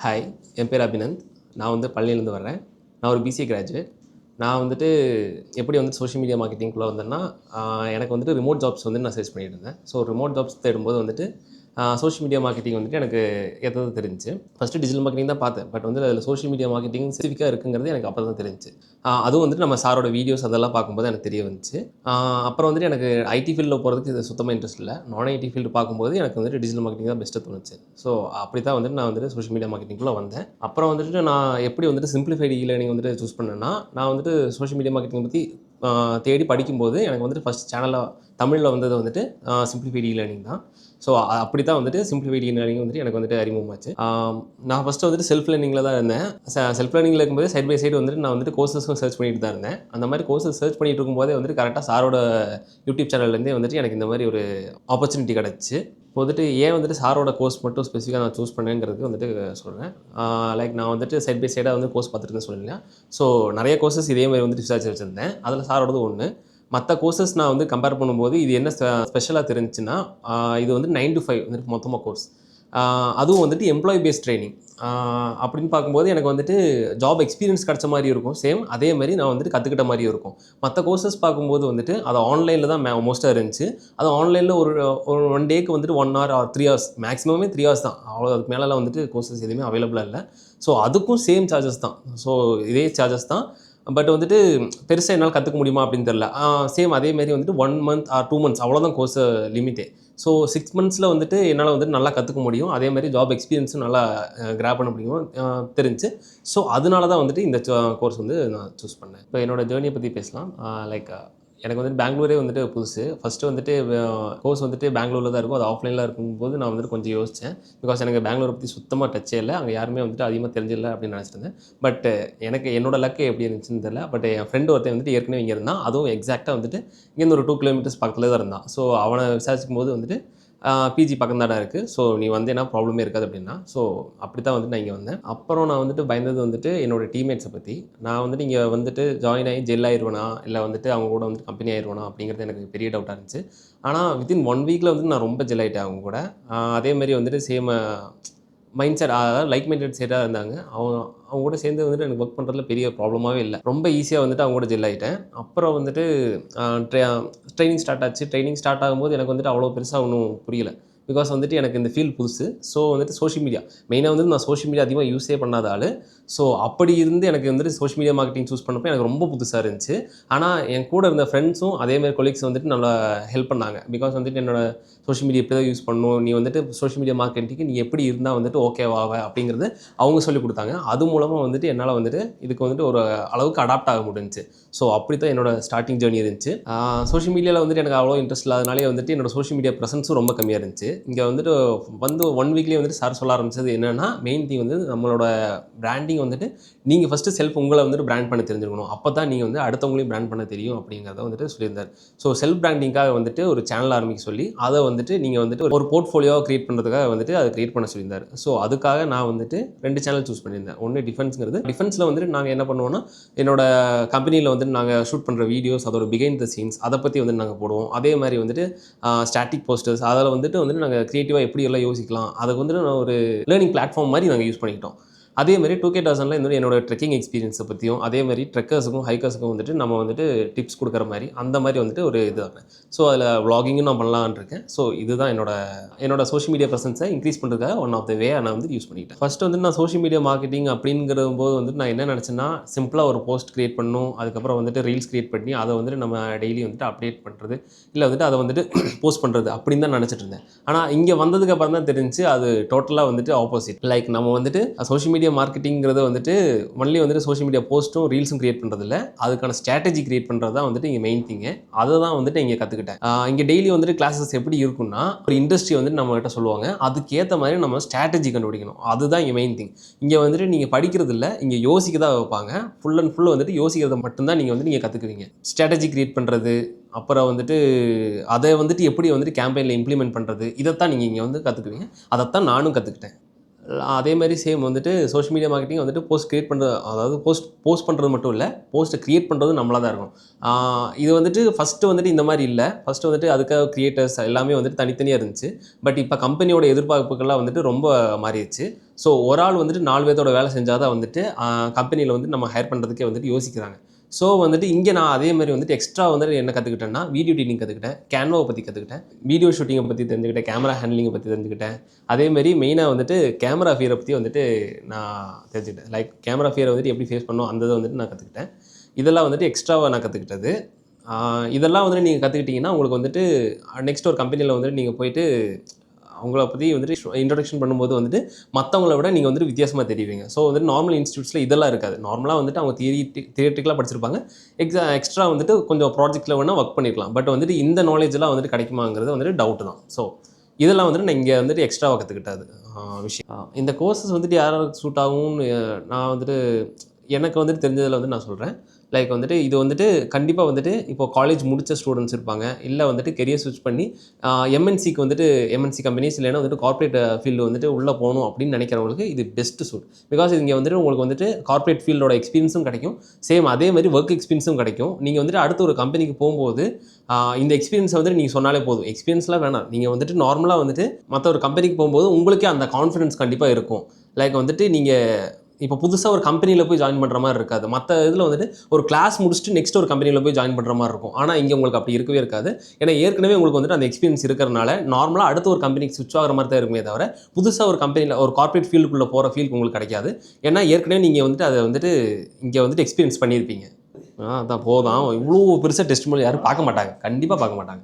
Hi, என் பேர் அபினந்த். நான் வந்து பழனியிலேருந்து வரேன். நான் ஒரு பிசிஏ கிராஜுவேட். நான் வந்துட்டு எப்படி வந்து சோஷியல் மீடியா மார்க்கெட்டிங்குள்ளே வந்தேன்னா, எனக்கு வந்துட்டு ரிமோட் ஜாப்ஸ் வந்து நான் சர்ச் பண்ணிட்டு இருந்தேன். ஸோ ரிமோட் ஜாப்ஸ் தேடும்போது வந்துட்டு சோஷியல் மீடியா மார்க்கெட்டிங் வந்துட்டு எனக்கு ஏற்றது தெரிஞ்சுச்சு. ஃபஸ்ட்டு டிஜிட்டல் மார்க்கெட்டிங் தான் பார்த்தேன். பட் வந்து அதில் சோஷியல் மீடியா மார்க்கெட்டிங் ஸ்பெசிஃபிக்காக இருக்குங்கிறது எனக்கு அப்போ தான் தெரிஞ்சுச்சு. அதுவும் வந்துட்டு நம்ம சாரோட வீடியோஸ் அதெல்லாம் பார்க்கும்போது எனக்கு தெரிய வந்துச்சு. அப்புறம் வந்துட்டு எனக்கு ஐடி ஃபீல்டில் போகிறதுக்கு இது சுத்தமாக இன்ட்ரெஸ்ட் இல்லை. நான் ஐடி ஃபீல்டு பார்க்கும்போது எனக்கு வந்துட்டு டிஜிட்டல் மார்க்கெட்டிங் தான் பெஸ்ட்டாக தோணுச்சு. ஸோ அப்படி தான் வந்துட்டு நான் வந்துட்டு சோஷியல் மீடியா மார்க்கெட்டிங்குள்ளே வந்தேன். அப்புறம் வந்துட்டு நான் எப்படி வந்துட்டு சிம்பிளிஃபைடு லேர்னிங் வந்துட்டு சூஸ் பண்ணேன்னா, நான் வந்துட்டு சோஷியல் மீடியா மார்க்கெட்டிங் பற்றி தேடி படிக்கும்போது எனக்கு வந்துட்டு ஃபஸ்ட் சேனலாக தமிழில் வந்தது வந்துட்டு சிம்பிளிஃபைடு லேர்னிங் தான். ஸோ அப்படி தான் வந்துட்டு சிம்பிளிஃபைடு லேர்னிங் வந்துட்டு எனக்கு வந்துட்டு அறிமுகமாச்சு. நான் ஃபஸ்ட்டு வந்துட்டு செல்ஃப் லேர்னிங்கில் தான் இருந்தேன். செல்ஃப் லேர்னிங்கில் இருக்கும்போது சைட் பை சைடு வந்துட்டு நான் வந்துட்டு கோர்சஸும் சர்ச் பண்ணிட்டு தான் இருந்தேன். அந்த மாதிரி கோர்சஸ் சர்ச் பண்ணிட்டு இருக்கும்போதே வந்துட்டு கரெக்டாக சாரோட யூடியூப் சேனல்லேருந்தே வந்துட்டு எனக்கு இந்த மாதிரி ஒரு ஆப்பர்ச்சுனிட்டி கிடச்சிச்சு. இப்போ வந்துட்டு ஏன் வந்துட்டு சாரோட கோர்ஸ் மட்டும் ஸ்பெசிஃபிக்காக நான் சூஸ் பண்ணேங்கிறதுக்கு வந்துட்டு சொல்கிறேன். லைக் நான் வந்துட்டு சைட் பை சைடாக வந்து கோர்ஸ் பார்த்துருக்கேன்னு சொல்லலையா. ஸோ நிறைய கோர்சஸ் இதே மாதிரி வந்துட்டு விசாரிச்சு வச்சுருந்தேன். அதில் சாரோடது ஒன்று. மற்ற கோர்சஸ் நான் வந்து கம்பேர் பண்ணும்போது இது என்ன ஸ்பெஷலாக தெரிஞ்சுன்னா, இது வந்து 9 to 5 வந்துட்டு மொத்தமாக கோர்ஸ். அதுவும் வந்துட்டு எம்ப்ளாயி பேஸ்ட் ட்ரைனிங். அப்படின்னு பார்க்கும்போது எனக்கு வந்துட்டு ஜாப் எக்ஸ்பீரியன்ஸ் கிடச்ச மாதிரி இருக்கும். சேம் அதே மாதிரி நான் வந்துட்டு கற்றுக்கிட்ட மாதிரியும் இருக்கும். மற்ற கோர்சஸ் பார்க்கும்போது வந்துட்டு அது ஆன்லைனில் தான் மோஸ்ட்டாக இருந்துச்சு. அது ஆன்லைனில் ஒரு ஒரு 1 டேக்கு வந்துட்டு 1 hour ஆர் 3 hours மேக்ஸிமமே 3 hours தான். அவ்வளோ அதுக்கு மேலெலாம் வந்துட்டு கோர்சஸ் எதுவுமே அவைலபிளாக இல்லை. ஸோ அதுக்கும் சேம் சார்ஜஸ் தான். ஸோ இதே சார்ஜஸ் தான். பட் வந்துட்டு பெருசாக என்னால் கற்றுக்க முடியுமா அப்படின்னு தெரில. சேம் அதேமாரி வந்துட்டு 1 month ஆர் 2 months அவ்வளோதான் கோர்ஸ் லிமிட்டே. ஸோ 6 monthsல வந்துட்டு என்னால் வந்துட்டு நல்லா கற்றுக்க முடியும். அதேமாதிரி ஜாப் எக்ஸ்பீரியன்ஸும் நல்லா கிராப் பண்ண முடியும் தெரிஞ்சு. ஸோ அதனால தான் வந்துட்டு இந்த கோர்ஸ் வந்து நான் சூஸ் பண்ணேன். இப்போ என்னோட ஜேர்னியை பற்றி பேசலாம். லைக் எனக்கு வந்துட்டு பெங்களூரே வந்துட்டு புதுசு. ஃபஸ்ட்டு வந்துட்டு கோர்ஸ் வந்துட்டு பெங்களூரில் தான் இருக்கும். அது ஆஃப்லைனில் இருக்கும்போது நான் வந்துட்டு கொஞ்சம் யோசித்தேன். பிகாஸ் எனக்கு பெங்களூரை பற்றி சுத்தமாக டச்சே இல்லை. அங்கே யாருமே வந்துட்டு அதிகமாக தெரிஞ்சிடல அப்படின்னு நினச்சிருந்தேன். பட் எனக்கு என்னோட லக்கு எப்படி இருந்துச்சுன்னு தெரியல. பட் என் ஃப்ரெண்டு ஒருத்தன் வந்துட்டு ஏற்கனவே இங்கே இருந்தான். அதுவும் எக்ஸாக்டாக வந்துட்டு இங்கேருந்து ஒரு 2 kilometers பக்கத்தில் தான் இருந்தான். ஸோ அவனை விசாரிக்கும் போது வந்துட்டு பிஜி பக்கம் தானே இருக்குது. ஸோ நீ வந்தேன்னா ப்ராப்ளமே இருக்காது அப்படின்னா. ஸோ அப்படி தான் வந்துட்டு நான் இங்கே வந்தேன். அப்புறம் நான் வந்துட்டு பயந்தது வந்துட்டு என்னோடய டீம்மேட்ஸை பற்றி. நான் வந்துட்டு இங்கே வந்துட்டு ஜாயின் ஆகி ஜெல் ஆயிடுவேனா, இல்லை வந்துட்டு அவங்க கூட வந்துட்டு கம்பெனி ஆயிடுவேனா அப்படிங்கிறது எனக்கு பெரிய டவுட்டாக இருந்துச்சு. ஆனால் வித்தின் 1 வீக்கில் வந்துட்டு நான் ரொம்ப ஜெல் ஆகிட்டேன் அவங்க கூட. அதேமாதிரி வந்துட்டு சேம் மைண்ட் செட், அதாவது லைக் மைண்டட் செட்டாக இருந்தாங்க. அவங்க கூட சேர்ந்து வந்துட்டு எனக்கு ஒர்க் பண்ணுறதுல பெரிய ப்ராப்ளமாகவே இல்லை. ரொம்ப ஈஸியாக வந்துட்டு அவங்க கூட ஜெல் ஆகிட்டேன். அப்புறம் வந்துட்டு ட்ரைனிங் ஸ்டார்ட் ஆச்சு. ட்ரைனிங் ஸ்டார்ட் ஆகும்போது எனக்கு வந்துட்டு அவ்வளோ பெருசாக ஒன்றும் புரியல. பிகாஸ் வந்துட்டு எனக்கு இந்த ஃபீல்டு புதுசு. ஸோ வந்துட்டு சோஷியல் மீடியா மெயினாக வந்துட்டு நான் சோஷியல் மீடியா அதிகமாக யூஸே பண்ணாத ஆள். ஸோ அப்படி இருந்து எனக்கு வந்துட்டு சோஷியல் மீடியா மார்க்கெட்டிங் சூஸ் பண்ணப்போ எனக்கு ரொம்ப புதுசாக இருந்துச்சு. ஆனால் என் கூட இருந்த ஃப்ரெண்ட்ஸும் அதேமாதிரி கொலீக்ஸ் வந்துட்டு நல்லா ஹெல்ப் பண்ணாங்க. பிகாஸ் வந்துட்டு என்னோட சோஷியல் மீடியா எப்படி தான் யூஸ் பண்ணணும், நீ வந்துட்டு சோஷியல் மீடியா மார்க்கெட்டிங்க்கு நீ எப்படி இருந்தால் வந்துட்டு ஓகேவாக அப்படிங்கிறது அவங்க சொல்லிக் கொடுத்தாங்க. அது மூலமாக வந்துட்டு என்னால் வந்துட்டு இதுக்கு வந்துட்டு ஒரு அளவுக்கு அடாப்ட் ஆக முடிஞ்சுச்சு. ஸோ அப்படி தான் என்னோட ஸ்டார்டிங் ஜேர்னி இருந்துச்சு. சோஷியல் மீடியாவில் வந்துட்டு எனக்கு அவ்வளோ இன்ட்ரெஸ்ட் இல்லாதனாலே வந்துட்டு என்னோட சோஷியல் மீடியா ப்ரெசன்ஸும் ரொம்ப கம்மியாக இருந்துச்சு. இங்கே வந்துட்டு 1 வீக்லேயே வந்துட்டு சார் சொல்ல ஆரம்பிச்சது என்னென்னா, மெயின் திங் வந்து நம்மளோட பிராண்டிங் வந்துட்டு நீங்கள் ஃபஸ்ட்டு செல்ஃப் உங்களை வந்துட்டு பிராண்ட் பண்ண தெரிஞ்சுக்கணும். அப்போ தான் நீங்கள் வந்து அடுத்தவங்களையும் பிராண்ட் பண்ண தெரியும் அப்படிங்கிறத வந்துட்டு சொல்லியிருந்தார். ஸோ செல்ஃப் பிராண்டிங்காக வந்துட்டு ஒரு சேனல் ஆரம்பிக்க சொல்லி அதை வந்துட்டு நீங்கள் வந்துட்டு ஒரு போர்ட்ஃபோலியோவை கிரியேட் பண்ணுறதுக்காக வந்துட்டு அதை கிரியேட் பண்ண சொல்லியிருந்தார். ஸோ அதுக்காக நான் வந்துட்டு 2 சேனல் சூஸ் பண்ணியிருந்தேன். ஒன்று டிஃபென்ஸ்ங்கிறது. டிஃபென்ஸில் வந்துட்டு நாங்கள் என்ன பண்ணுவோம்னா, என்னோட கம்பெனியில் வந்துட்டு நாங்கள் ஷூட் பண்ணுற வீடியோஸ், அதோட பிஹைண்ட் த சீன்ஸ் அதை பற்றி வந்துட்டு நாங்கள் போடுவோம். அதே மாதிரி வந்துட்டு ஸ்டாட்டிக் போஸ்டர்ஸ் அதில் வந்துட்டு நாங்கள் க்ரியேட்டிவாக எப்படி எல்லாம் யோசிக்கலாம், அதுக்கு வந்துட்டு நான் ஒரு லேர்னிங் பிளாட்ஃபார்ம் மாதிரி நாங்கள் யூஸ் பண்ணிக்கிட்டோம். அதே மாதிரி 2K டசனில் இந்த என்னோட ட்ரெக்கிங் எக்ஸ்பீரியன்ஸை பற்றியும், அதே மாதிரி ட்ரெக்கர்ஸுக்கும் ஹைக்கர்ஸுக்கும் வந்துட்டு நம்ம வந்துட்டு டிப்ஸ் கொடுக்குற மாதிரி அந்த மாதிரி வந்துட்டு ஒரு இது தான். ஸோ அதில் vlogging நான் பண்ணலான்னு இருக்கேன். ஸோ இதுதான் என்னோட சோஷியல் மீடியா ப்ரெசன்ஸை இன்க்ரீஸ் பண்ணுறதுக்காக ஒன் ஆஃப் த வே நான் வந்து யூஸ் பண்ணிக்கிட்டேன். ஃபஸ்ட்டு வந்துட்டு நான் சோஷியல் மீடியா மார்க்கெட்டிங் அப்படிங்கிற போது வந்துட்டு நான் என்ன நினச்சேன்னா, சிம்பிளாக ஒரு போஸ்ட் கிரியேட் பண்ணணும், அதுக்கப்புறம் வந்துட்டு ரீல்ஸ் கிரியேட் பண்ணி அதை வந்துட்டு நம்ம டெய்லி வந்துட்டு அப்டேட் பண்ணுறது, இல்லை வந்துட்டு அதை வந்துட்டு போஸ்ட் பண்ணுறது அப்படின்னு தான் நினச்சிட்டு இருந்தேன். ஆனால் இங்கே வந்ததுக்கு அப்புறம் தான் தெரிஞ்சு அது டோட்டலாக வந்துட்டு ஆப்போசிட். லைக் நம்ம வந்துட்டு சோஷியல் மீடியா மார்க்கெட்டிங்கிறது வந்துட்டு ஒன்லி வந்துட்டு சோஷியல் மீடியா போஸ்ட்டும் ரீல்ஸும் கிரியேட் பண்ணுறது இல்லை, அதுக்கான ஸ்ட்ராட்டஜி கிரியேட் பண்ணுறது தான் வந்துட்டு இங்கே மெயின் திங்கு. அதை தான் வந்துட்டு இங்கே கற்றுக்கிட்டேன். இங்கே டெய்லி வந்துட்டு கிளாஸஸ் எப்படி இருக்குன்னா, ஒரு இண்டஸ்ட்ரி வந்துட்டு நம்ம கிட்ட சொல்லுவாங்க, அதுக்கேற்ற மாதிரி நம்ம ஸ்ட்ராட்டஜி கண்டுபிடிக்கணும். அதுதான் இங்கே மெயின் திங். இங்கே வந்துட்டு நீங்கள் படிக்கிறது இல்லை, இங்கே யோசிக்க தான் வைப்பாங்க. ஃபுல் அண்ட் ஃபுல் வந்துட்டு யோசிக்கிறத மட்டும்தான் நீங்கள் கற்றுக்குவீங்க. ஸ்ட்ராட்டஜி கிரியேட் பண்ணுறது, அப்புறம் வந்துட்டு அதை வந்துட்டு எப்படி வந்துட்டு கேம்பெயினில் இம்ப்ளிமெண்ட் பண்ணுறது, இதைத்தான் நீங்கள் இங்கே வந்து கற்றுக்குவீங்க. அதைத்தான் நானும் கற்றுக்கிட்டேன். அதே மாதிரி சேம் வந்துட்டு சோஷியல் மீடியா மார்க்கெட்டிங் வந்துட்டு போஸ்ட் கிரியேட் பண்ணுறது, அதாவது போஸ்ட் பண்ணுறது மட்டும் இல்லை, போஸ்ட்டை கிரியேட் பண்ணுறது நம்மளாக தான் இருக்கும். இது வந்துட்டு ஃபஸ்ட்டு வந்துட்டு இந்த மாதிரி இல்லை. ஃபஸ்ட்டு வந்துட்டு அதுக்காக கிரியேட்டர்ஸ் எல்லாமே வந்துட்டு தனித்தனியாக இருந்துச்சு. பட் இப்போ கம்பெனியோட எதிர்பார்ப்புகள்லாம் வந்துட்டு ரொம்ப மாறிடுச்சு. ஸோ ஒரு ஆள் வந்துட்டு 4 பேர்த்தோட வேலை செஞ்சால் தான் வந்துட்டு கம்பெனியில் வந்து நம்ம ஹையர் பண்ணுறதுக்கே வந்துட்டு யோசிக்கிறாங்க. ஸோ வந்துட்டு இங்கே நான் அதே மாதிரி வந்துட்டு எக்ஸ்ட்ரா வந்துட்டு என்ன கற்றுக்கிட்டேன்னா, வீடியோ எடிட்டிங் கற்றுக்கிட்டேன், கேன்வாவை பற்றி கற்றுக்கிட்டேன், வீடியோ ஷூட்டிங்கை பற்றி தெரிஞ்சுக்கிட்டேன், கேமரா ஹேண்ட்லிங்கை பற்றி தெரிஞ்சுக்கிட்டேன். அதேமாதிரி மெயினாக வந்துட்டு கேமரா ஃபியரை பற்றி வந்துட்டு நான் தெரிஞ்சுக்கிட்டேன். லைக் கேமரா ஃபியரை வந்துட்டு எப்படி ஃபேஸ் பண்ணணும் அந்த இதை வந்துட்டு நான் கற்றுக்கிட்டேன். இதெல்லாம் வந்துட்டு எக்ஸ்ட்ராவாக நான் கற்றுக்கிட்டது. இதெல்லாம் வந்துட்டு நீங்கள் கற்றுக்கிட்டிங்கன்னா உங்களுக்கு வந்துட்டு நெக்ஸ்ட் ஒரு கம்பெனியில் வந்துட்டு நீங்கள் போயிட்டு அவங்கள பற்றி வந்துட்டு இன்ட்ரடக்ஷன் பண்ணும்போது வந்துட்டு மற்றவங்கள விட நீங்கள் வந்துட்டு வித்தியாசமாக தெரிவிங்க. ஸோ வந்துட்டு நார்மல் இன்ஸ்டியூட்ஸில் இதெல்லாம் இருக்காது. நார்மலாக வந்துட்டு அவங்க தியரிட்டிக்கலாக படிச்சிருப்பாங்க. எக்ஸ்ட்ரா வந்துட்டு கொஞ்சம் ப்ராஜெக்ட்டில் வேணால் ஒர்க் பண்ணிக்கலாம். பட் வந்துட்டு இந்த நாலேஜெலாம் வந்துட்டு கிடைக்குமாங்கிறது வந்துட்டு டவுட்டு தான். ஸோ இதெல்லாம் வந்துட்டு நான் இங்கே வந்துட்டு எக்ஸ்ட்ராவாக கற்றுக்கிட்டது விஷயம். இந்த கோர்சஸ் வந்துட்டு யாராருக்கு சூட் ஆகும்னு நான் வந்துட்டு எனக்கு வந்துட்டு தெரிஞ்சதில் வந்து நான் சொல்கிறேன். லைக் வந்துட்டு இது வந்துட்டு கண்டிப்பாக வந்துட்டு இப்போ காலேஜ் முடித்த ஸ்டூடெண்ட்ஸ் இருப்பாங்க, இல்லை வந்துட்டு கெரியர் ஸ்விட்ச் பண்ணி எம்என்சிக்கு வந்துட்டு எம்என்சி கம்பெனிஸ் இல்லைன்னா வந்துட்டு கார்ப்பரேட் ஃபீல்டு வந்துட்டு உள்ளே போகணும் அப்படின்னு நினைக்கிறவங்களுக்கு இது பெஸ்ட்டு சூட். பிகாஸ் இங்கே வந்துட்டு உங்களுக்கு வந்துட்டு கார்ப்பரேட் ஃபீல்டோட எக்ஸ்பீரியன்ஸும் கிடைக்கும், சேம் அதே மாதிரி ஒர்க் எக்ஸ்பீரியன்ஸும் கிடைக்கும். நீங்கள் வந்துட்டு அடுத்த ஒரு கம்பெனிக்கு போகும்போது இந்த எக்ஸ்பீரியன்ஸை வந்துட்டு நீங்கள் சொன்னாலே போதும். எக்ஸ்பீரியன்ஸ்லாம் வேணாம், நீங்கள் வந்துட்டு நார்மலாக வந்துட்டு மற்ற ஒரு கம்பெனிக்கு போகும்போது உங்களுக்கே அந்த கான்ஃபிடன்ஸ் கண்டிப்பாக இருக்கும். லைக் வந்துட்டு நீங்கள் இப்போ புதுசாக ஒரு கம்பெனியில் போய் ஜாயின் பண்ணுற மாதிரி இருக்காது. மற்ற இதில் வந்துட்டு ஒரு கிளாஸ் முடிச்சுட்டு நெக்ஸ்ட் ஒரு கம்பெனியில் போய் ஜாயின் பண்ணுற மாதிரி இருக்கும். ஆனால் இங்கே உங்களுக்கு அப்படி இருக்கவே இருக்காது. ஏன்னா ஏற்கனவே உங்களுக்கு வந்துட்டு அந்த எக்ஸ்பீரியன்ஸ் இருக்கிறனால நார்மலாக அடுத்த ஒரு கம்பெனிக்கு ஸ்விட்ச் ஆகிற மாதிரி தான் இருக்குமே தவிர புதுசாக ஒரு கம்பெனியில் ஒரு கார்ப்பரேட் ஃபீல்டுக்குள்ளே போகிற ஃபீல் உங்களுக்கு கிடைக்காது. ஏன்னா ஏற்கனவே நீங்கள் வந்துட்டு அதை வந்துட்டு இங்கே வந்துட்டு எக்ஸ்பீரியன்ஸ் பண்ணியிருப்பீங்க. அதான் போதும், இவ்வளோ பெருசாக டெஸ்ட் யாரும் பார்க்க மாட்டாங்க, கண்டிப்பாக பார்க்க மாட்டாங்க.